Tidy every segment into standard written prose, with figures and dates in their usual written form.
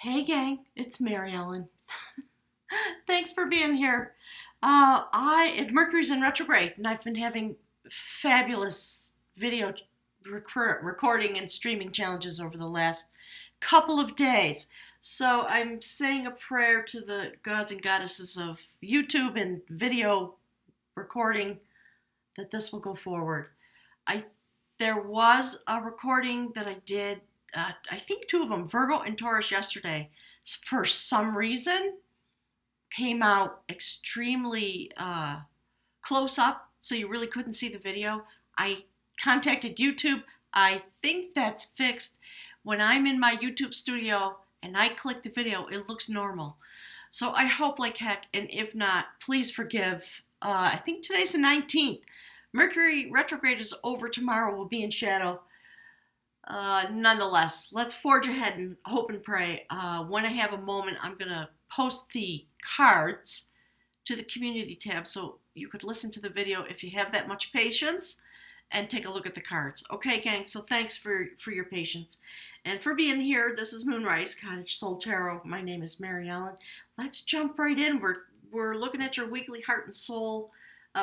Hey gang, it's Mary Ellen. Thanks for being here. Mercury's in retrograde, and I've been having fabulous video recording and streaming challenges over the last couple of days. So I'm saying a prayer to the gods and goddesses of YouTube and video recording that this will go forward. I There was a recording that I did. I think two of them, Virgo and Taurus, yesterday. For some reason, came out extremely close up, so you really couldn't see the video. I contacted YouTube. I think that's fixed. When I'm in my YouTube studio and I click the video, it looks normal. So I hope like heck, and if not, please forgive. I think today's the 19th. Mercury retrograde is over tomorrow. We'll be in shadow. Nonetheless, let's forge ahead and hope and pray. When I have a moment, I'm going to post the cards to the community tab so you could listen to the video if you have that much patience and take a look at the cards. Okay, gang, so thanks for your patience and for being here. This is Moonrise Cottage Soul Tarot. My name is Mary Ellen. Let's jump right in. We're looking at your weekly heart and soul.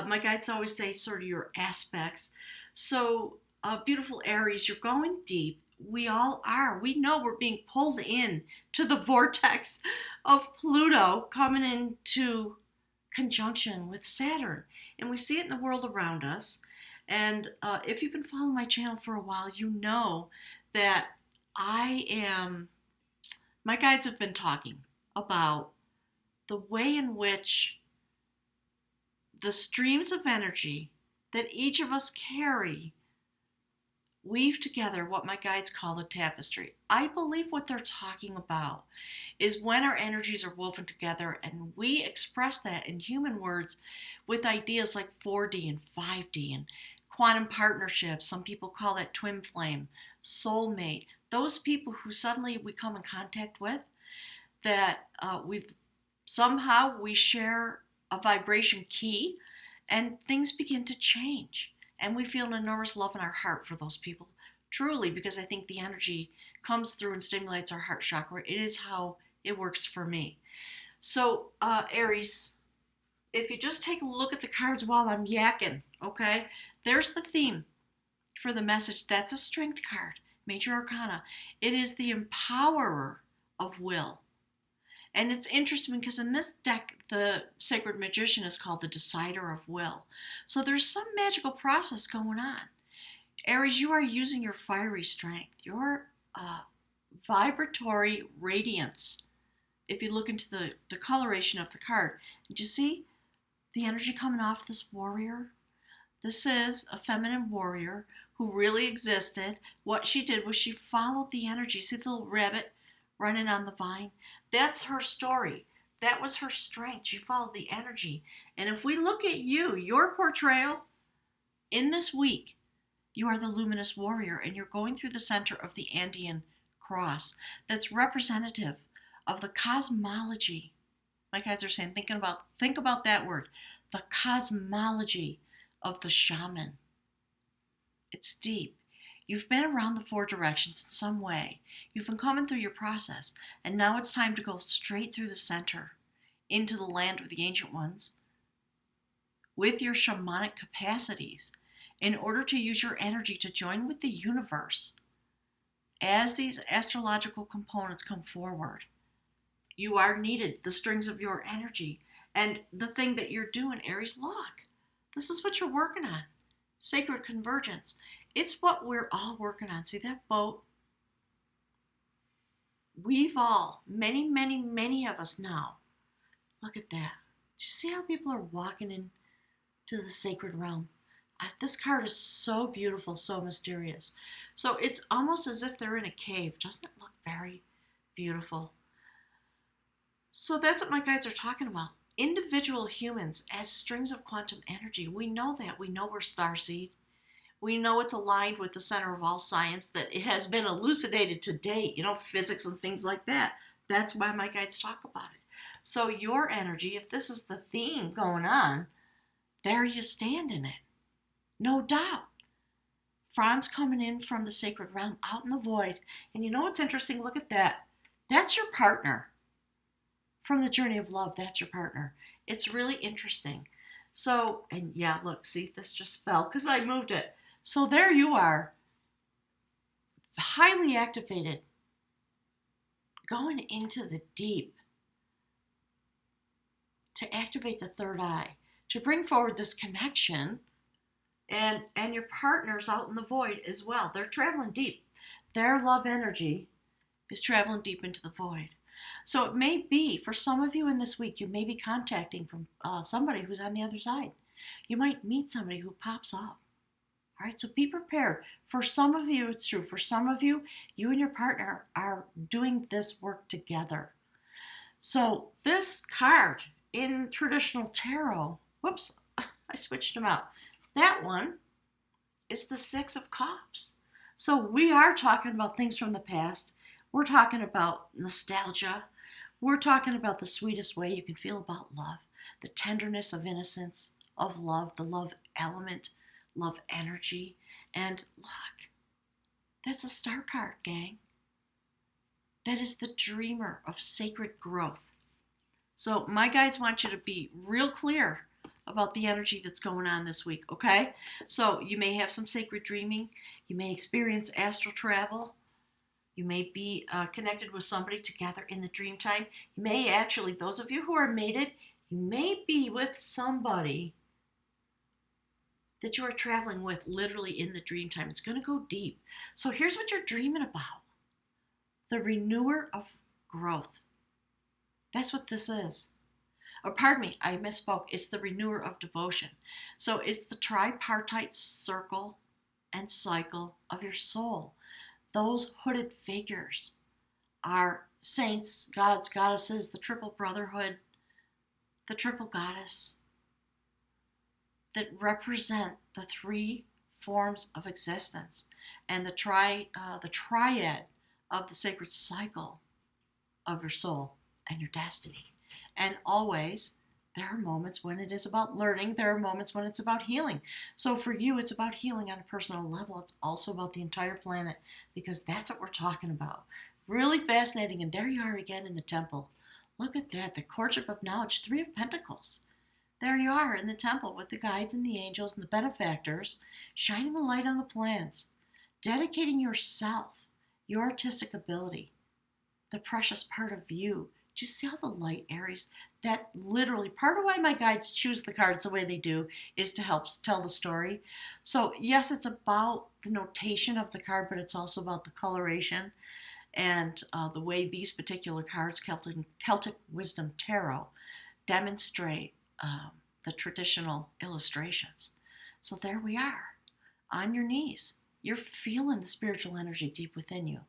My guides always say sort of your aspects. So, beautiful Aries, you're going deep. We all are. We know we're being pulled in to the vortex of Pluto coming into conjunction with Saturn. And we see it in the world around us. And if you've been following my channel for a while, you know that my guides have been talking about the way in which the streams of energy that each of us carry weave together what my guides call the tapestry. I believe what they're talking about is when our energies are woven together and we express that in human words with ideas like 4D and 5D and quantum partnerships. Some people call that twin flame, soulmate. Those people who suddenly we come in contact with, that we share a vibration key and things begin to change. And we feel an enormous love in our heart for those people, truly, because I think the energy comes through and stimulates our heart chakra. It is how it works for me. So, Aries, if you just take a look at the cards while I'm yakking, okay? There's the theme for the message. That's a strength card, Major Arcana. It is the empowerer of will. And it's interesting because in this deck, the Sacred Magician is called the Decider of Will. So there's some magical process going on. Aries, you are using your fiery strength, your vibratory radiance. If you look into the coloration of the card, did you see the energy coming off this warrior? This is a feminine warrior who really existed. What she did was she followed the energy. See the little rabbit running on the vine? That's her story. That was her strength. She followed the energy. And if we look at you, your portrayal in this week, you are the luminous warrior and you're going through the center of the Andean cross. That's representative of the cosmology. My guys are saying, think about that word, the cosmology of the shaman. It's deep. You've been around the four directions in some way. You've been coming through your process, and now it's time to go straight through the center into the land of the ancient ones with your shamanic capacities in order to use your energy to join with the universe as these astrological components come forward. You are needed, the strings of your energy, and the thing that you're doing, Aries, look. This is what you're working on. Sacred convergence. It's what we're all working on. See that boat? We've all, many of us now. Look at that. Do you see how people are walking into the sacred realm? This card is so beautiful, so mysterious. So it's almost as if they're in a cave. Doesn't it look very beautiful? So that's what my guides are talking about. Individual humans as strings of quantum energy. We know that. We know we're starseed. We know it's aligned with the center of all science, that it has been elucidated to date, physics and things like that. That's why my guides talk about it. So your energy, if this is the theme going on, there you stand in it. No doubt. Franz coming in from the sacred realm out in the void. And you know what's interesting? Look at that. That's your partner. From the journey of love, that's your partner. It's really interesting. So, and yeah, look, see, this just fell because I moved it. So there you are, highly activated, going into the deep to activate the third eye, to bring forward this connection, and your partner's out in the void as well. They're traveling deep. Their love energy is traveling deep into the void. So it may be, for some of you in this week, you may be contacting from somebody who's on the other side. You might meet somebody who pops up. All right, so be prepared. For some of you, it's true. For some of you, you and your partner are doing this work together. So this card in traditional tarot, whoops, I switched them out. That one is the Six of Cups. So we are talking about things from the past. We're talking about nostalgia. We're talking about the sweetest way you can feel about love, the tenderness of innocence, of love, the love element, love energy. And look, that's a star card, gang. That is the dreamer of sacred growth. So my guides want you to be real clear about the energy that's going on this week, okay? So you may have some sacred dreaming. You may experience astral travel. You may be connected with somebody together in the dream time. You may actually, those of you who are mated, you may be with somebody that you are traveling with literally in the dream time. It's going to go deep. So here's what you're dreaming about. The renewer of growth. That's what this is. Or pardon me, I misspoke. It's the renewer of devotion. So it's the tripartite circle and cycle of your soul. Those hooded figures are saints, gods, goddesses, the triple brotherhood, the triple goddess that represent the three forms of existence and the triad of the sacred cycle of your soul and your destiny. And always, there are moments when it is about learning. There are moments when it's about healing. So for you, it's about healing on a personal level. It's also about the entire planet, because that's what we're talking about. Really fascinating. And there you are again in the temple. Look at that, the courtship of knowledge, Three of Pentacles. There you are in the temple with the guides and the angels and the benefactors, shining a light on the plans, dedicating yourself, your artistic ability, the precious part of you. Do you see all the light, Aries? That literally, part of why my guides choose the cards the way they do is to help tell the story. So yes, it's about the notation of the card, but it's also about the coloration and the way these particular cards, Celtic Wisdom Tarot, demonstrate the traditional illustrations. So there we are, on your knees. You're feeling the spiritual energy deep within you.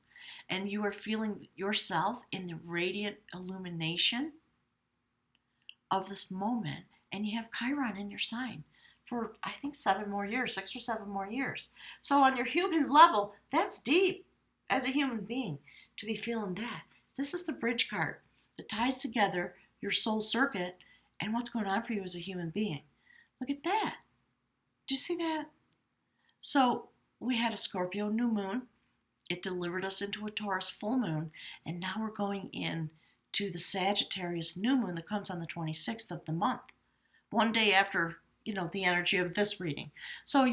And you are feeling yourself in the radiant illumination of this moment. And you have Chiron in your sign for, I think, 7 more years, 6 or 7 more years. So on your human level, that's deep as a human being to be feeling that. This is the bridge card that ties together your soul circuit and what's going on for you as a human being. Look at that. Do you see that? So we had a Scorpio new moon. It delivered us into a Taurus full moon, and now we're going in to the Sagittarius new moon that comes on the 26th of the month, one day after, the energy of this reading. So,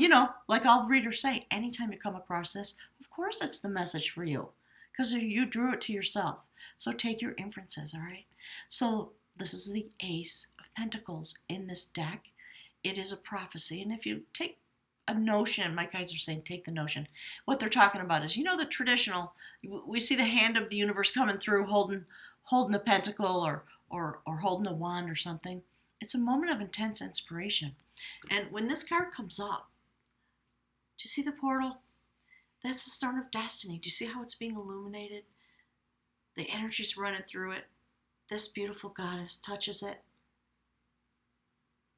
like all readers say, anytime you come across this, of course it's the message for you, because you drew it to yourself. So take your inferences, all right? So this is the Ace of Pentacles in this deck. It is a prophecy, and if you take a notion, my guys are saying take the notion. What they're talking about is, the traditional, we see the hand of the universe coming through holding a pentacle or holding a wand or something. It's a moment of intense inspiration. And when this card comes up, do you see the portal? That's the start of destiny. Do you see how it's being illuminated? The energy's running through it. This beautiful goddess touches it.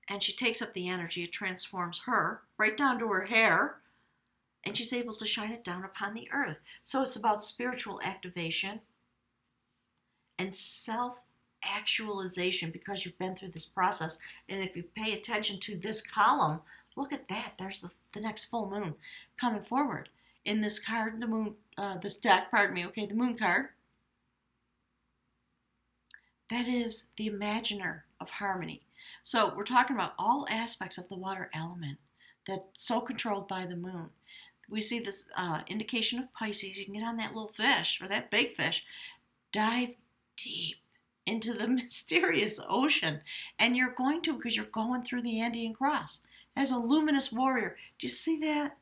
And she takes up the energy. It transforms her right down to her hair, and she's able to shine it down upon the earth. So it's about spiritual activation and self-actualization, because you've been through this process. And if you pay attention to this column, look at that. There's the next full moon coming forward. In this card, the moon, this deck, the moon card, That is the imaginer of harmony. So we're talking about all aspects of the water element that's so controlled by the moon. We see this indication of Pisces. You can get on that little fish or that big fish, dive deep into the mysterious ocean. And you're going to because you're going through the Andean cross as a luminous warrior. Do you see that?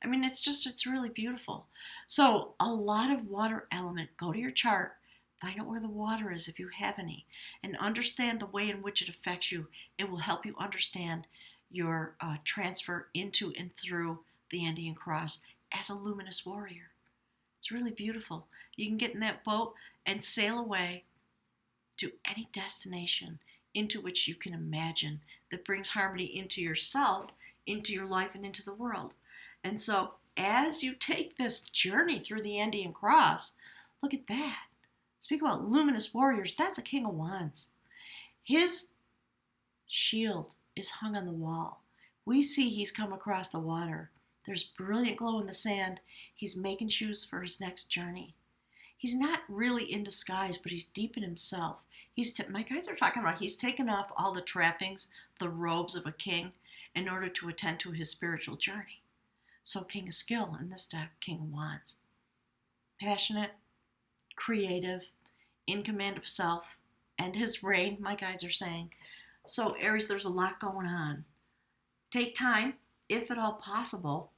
I mean, it's really beautiful. So, a lot of water element. Go to your chart, find out where the water is if you have any, and understand the way in which it affects you. It will help you understand your transfer into and through the Andean cross as a luminous warrior. It's really beautiful. You can get in that boat and sail away to any destination into which you can imagine that brings harmony into yourself, into your life, and into the world. And so, as you take this journey through the Andean cross, look at that. Speak about luminous warriors. That's a King of Wands. His shield is hung on the wall. We see he's come across the water. There's brilliant glow in the sand. He's making shoes for his next journey. He's not really in disguise, but he's deep in himself. My guys are talking about he's taken off all the trappings, the robes of a king, in order to attend to his spiritual journey. So King of Skill in this deck, King of Wands. Passionate, creative, in command of self, and his reign, my guides are saying. So Aries, there's a lot going on. Take time, if at all possible,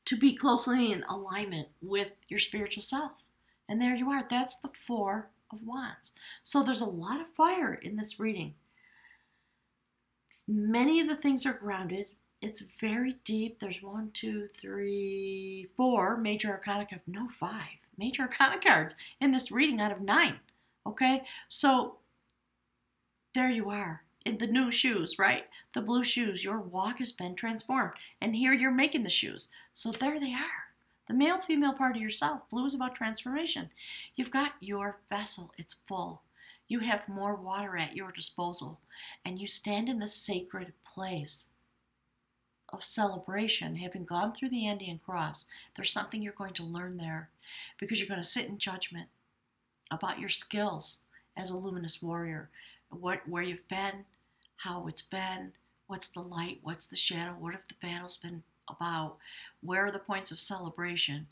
to be closely in alignment with your spiritual self. And there you are. That's the Four of Wands. So there's a lot of fire in this reading. Many of the things are grounded. It's very deep. There's 1, 2, 3, 4 major arcana cards. No, 5 major arcana cards in this reading out of 9. Okay? So there you are. In the new shoes, right? The blue shoes. Your walk has been transformed. And here you're making the shoes. So there they are. The male-female part of yourself. Blue is about transformation. You've got your vessel. It's full. You have more water at your disposal. And you stand in the sacred place of celebration, having gone through the Andean cross. There's something you're going to learn there because you're going to sit in judgment about your skills as a luminous warrior, where you've been, how it's been, what's the light, what's the shadow, what have the battles been about, where are the points of celebration.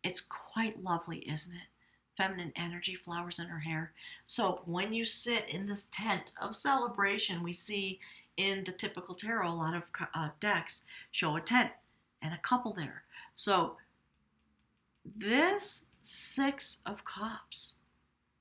It's quite lovely, isn't it? Feminine energy, flowers in her hair. So when you sit in this tent of celebration, we see in the typical tarot, a lot of decks show a tent and a couple there. So this Six of Cups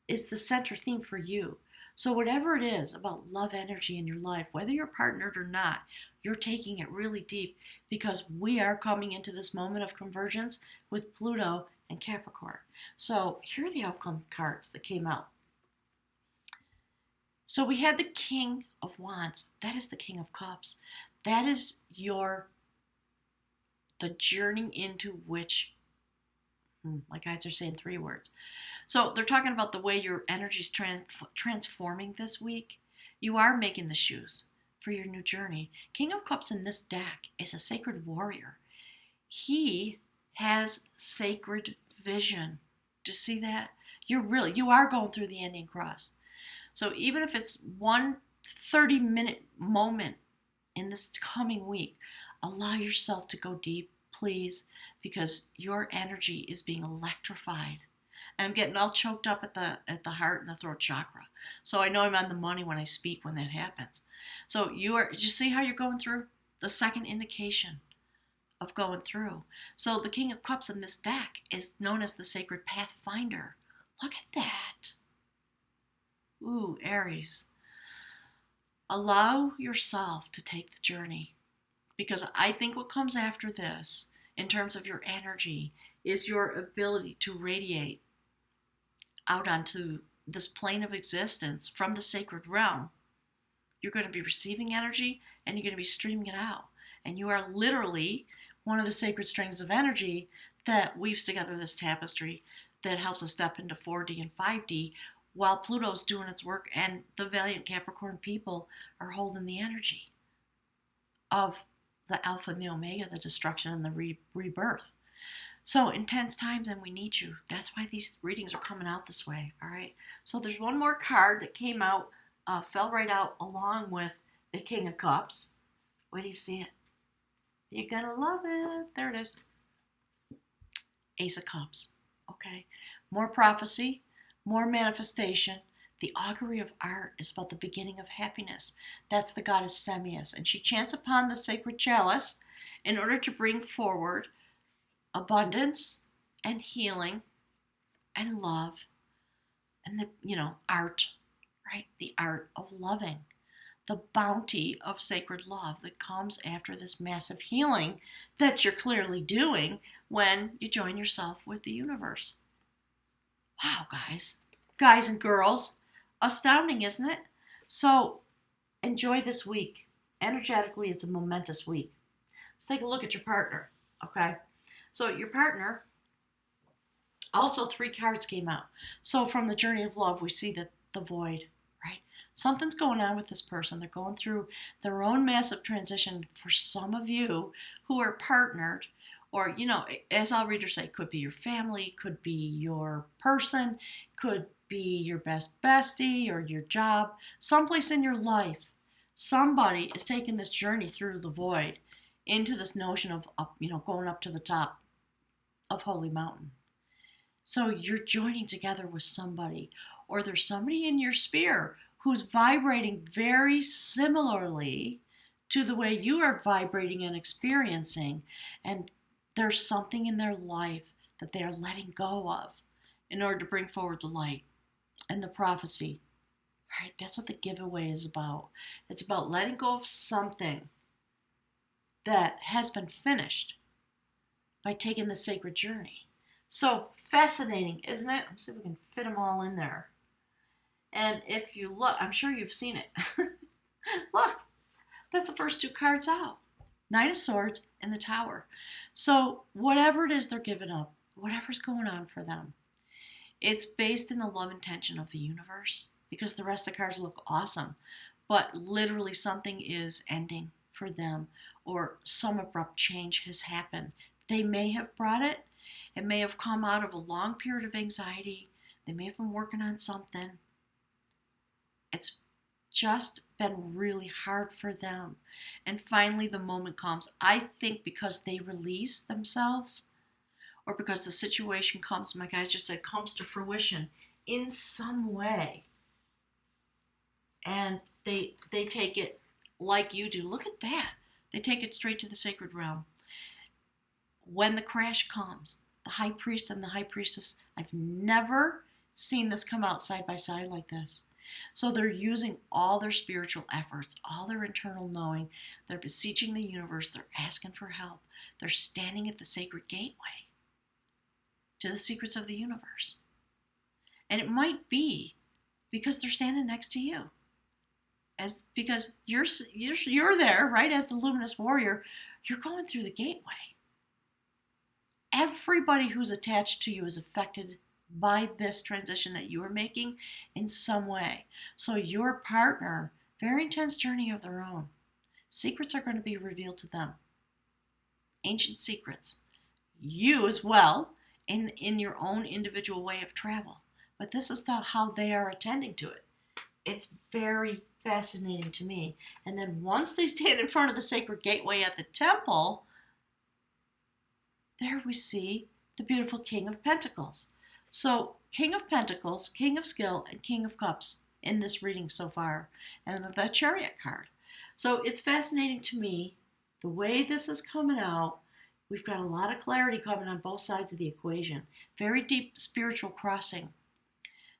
is the center theme for you. So whatever it is about love energy in your life, whether you're partnered or not, you're taking it really deep because we are coming into this moment of convergence with Pluto and Capricorn. So here are the outcome cards that came out. So we had the King of Wands. That is the King of Cups. That is the journey into which, my guides are saying 3 words. So they're talking about the way your energy is transforming this week. You are making the shoes for your new journey. King of Cups in this deck is a sacred warrior. He has sacred vision. Do you see that? You are going through the Andean cross. So even if it's one 30-minute moment in this coming week, allow yourself to go deep, please, because your energy is being electrified. And I'm getting all choked up at the heart and the throat chakra. So I know I'm on the money when I speak when that happens. So did you see how you're going through? The second indication of going through. So the King of Cups in this deck is known as the Sacred Pathfinder. Look at that. Ooh, Aries. Allow yourself to take the journey. Because I think what comes after this, in terms of your energy, is your ability to radiate out onto this plane of existence from the sacred realm. You're going to be receiving energy and you're going to be streaming it out. And you are literally one of the sacred strings of energy that weaves together this tapestry that helps us step into 4D and 5D while Pluto's doing its work and the valiant Capricorn people are holding the energy of the Alpha and the Omega, the destruction and the rebirth. So intense times and we need you. That's why these readings are coming out this way. All right. So there's one more card that came out, fell right out along with the King of Cups. Wait do you see it? You're gonna love it. There it is. Ace of Cups. Okay. More prophecy, more manifestation. The augury of art is about the beginning of happiness. That's the goddess Semius. And she chants upon the sacred chalice in order to bring forward abundance and healing and love and art, right? The art of loving, the bounty of sacred love that comes after this massive healing that you're clearly doing when you join yourself with the universe. Wow, guys and girls, astounding, isn't it? So enjoy this week. Energetically, it's a momentous week. Let's take a look at your partner, okay? So your partner, also 3 cards came out. So from the journey of love, we see that the void, right? Something's going on with this person. They're going through their own massive transition. For some of you who are partnered, or, as all readers say, could be your family, could be your person, could be your best bestie or your job, someplace in your life. Somebody is taking this journey through the void into this notion of going up to the top of Holy Mountain. So you're joining together with somebody, or there's somebody in your sphere who's vibrating very similarly to the way you are vibrating and experiencing, and there's something in their life that they are letting go of in order to bring forward the light and the prophecy. All right, that's what the giveaway is about. It's about letting go of something that has been finished by taking the sacred journey. So fascinating, isn't it? Let's see if we can fit them all in there. And if you look, I'm sure you've seen it. Look, that's the first 2 cards out. 9 of Swords and the Tower. So whatever it is they're giving up, whatever's going on for them, it's based in the love intention of the universe, because the rest of the cards look awesome. But literally something is ending for them, or some abrupt change has happened. They may have brought it. It may have come out of a long period of anxiety. They may have been working on something. It's just been really hard for them. And finally the moment comes. I think because they release themselves, or because the situation comes, my guys just said, comes to fruition in some way. And they take it like you do. Look at that. They take it straight to the sacred realm. When the crash comes, the high priest and the high priestess, I've never seen this come out side by side like this. So they're using all their spiritual efforts, all their internal knowing. They're beseeching the universe. They're asking for help. They're standing at the sacred gateway to the secrets of the universe. And it might be because they're standing next to you. Because you're there, right, as the luminous warrior. You're going through the gateway. Everybody who's attached to you is affected by this transition that you are making in some way. So your partner, very intense journey of their own. Secrets are going to be revealed to them. Ancient secrets. You as well, in your own individual way of travel. But this is how they are attending to it. It's very fascinating to me. And then once they stand in front of the sacred gateway at the temple, there we see the beautiful King of Pentacles. So King of Pentacles, King of Skill, and King of Cups in this reading so far. And the Chariot card. So it's fascinating to me the way this is coming out. We've got a lot of clarity coming on both sides of the equation. Very deep spiritual crossing.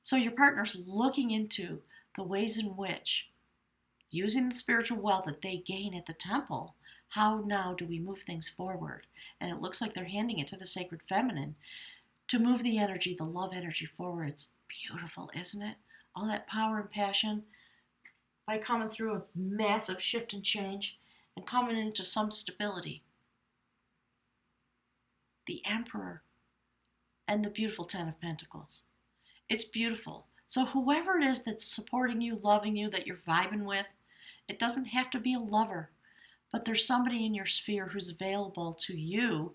So your partner's looking into the ways in which, using the spiritual wealth that they gain at the temple, how now do we move things forward? And it looks like they're handing it to the sacred feminine to move the energy, the love energy forward. It's beautiful, isn't it? All that power and passion by coming through a massive shift and change and coming into some stability. The Emperor and the beautiful 10 of Pentacles. It's beautiful. So whoever it is that's supporting you, loving you, that you're vibing with, it doesn't have to be a lover. but there's somebody in your sphere who's available to you,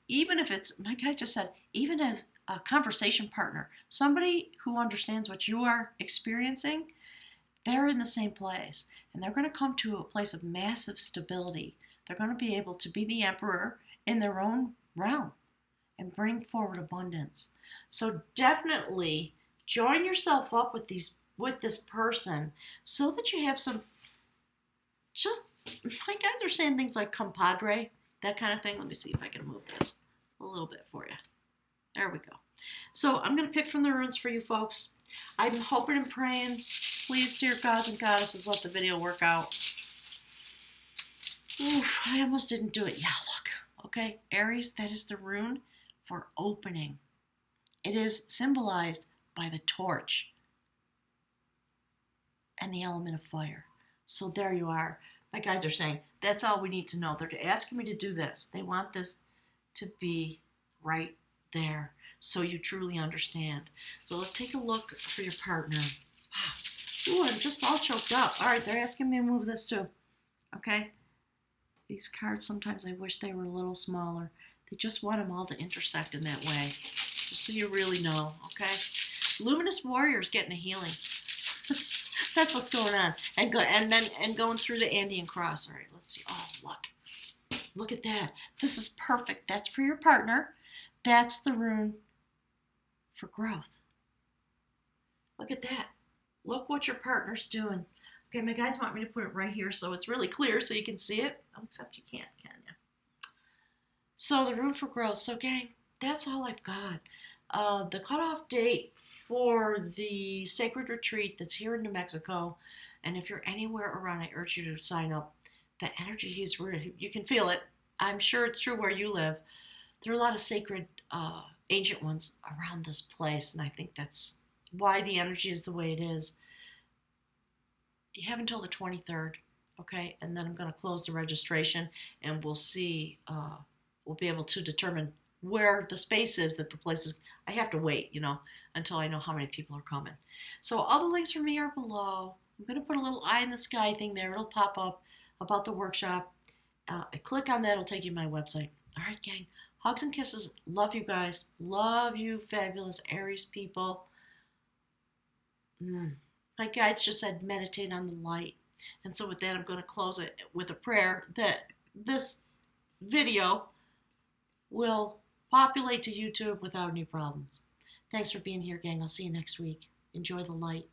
even if it's, like I just said, even as a conversation partner, somebody who understands what you are experiencing. They're in the same place, and they're going to come to a place of massive stability. They're going to be able to be the emperor in their own realm and bring forward abundance. So definitely join yourself up with this person so that you have some, just, my guys are saying things like compadre, that kind of thing. Let me see if I can move this a little bit for you. There we go. So I'm going to pick from the runes for you folks. I'm hoping and praying, please, dear gods and goddesses, let the video work out. Oof, I almost didn't do it. Yeah, look. Okay, Aries, that is the rune for opening. It is symbolized by the torch and the element of fire. So there you are. My guides are saying, that's all we need to know. They're asking me to do this. They want this to be right there so you truly understand. So let's take a look for your partner. Wow. Ooh, I'm just all choked up. All right, they're asking me to move this too. Okay? These cards, sometimes I wish they were a little smaller. They just want them all to intersect in that way. Just so you really know, okay? Luminous Warrior's getting a healing. That's what's going on. And going through the Andean cross. All right, let's see. Oh, look. Look at that. This is perfect. That's for your partner. That's the rune for growth. Look at that. Look what your partner's doing. Okay, my guides want me to put it right here so it's really clear so you can see it. Oh, except you can't, can you? So the rune for growth. So gang, that's all I've got. The cutoff date for the sacred retreat that's here in New Mexico, and if you're anywhere around, I urge you to sign up. The energy is really, you can feel it. I'm sure it's true where you live. There are a lot of sacred ancient ones around this place, and I think that's why the energy is the way it is. You have until the 23rd, okay? And then I'm going to close the registration, and we'll see, we'll be able to determine where the space is that the place is. I have to wait, until I know how many people are coming. So all the links for me are below. I'm going to put a little eye in the sky thing there. It'll pop up about the workshop. Click on that. It'll take you to my website. All right, gang. Hugs and kisses. Love you guys. Love you, fabulous Aries people. My guides just said meditate on the light. And so with that, I'm going to close it with a prayer that this video will populate to YouTube without any problems. Thanks for being here, gang. I'll see you next week. Enjoy the light.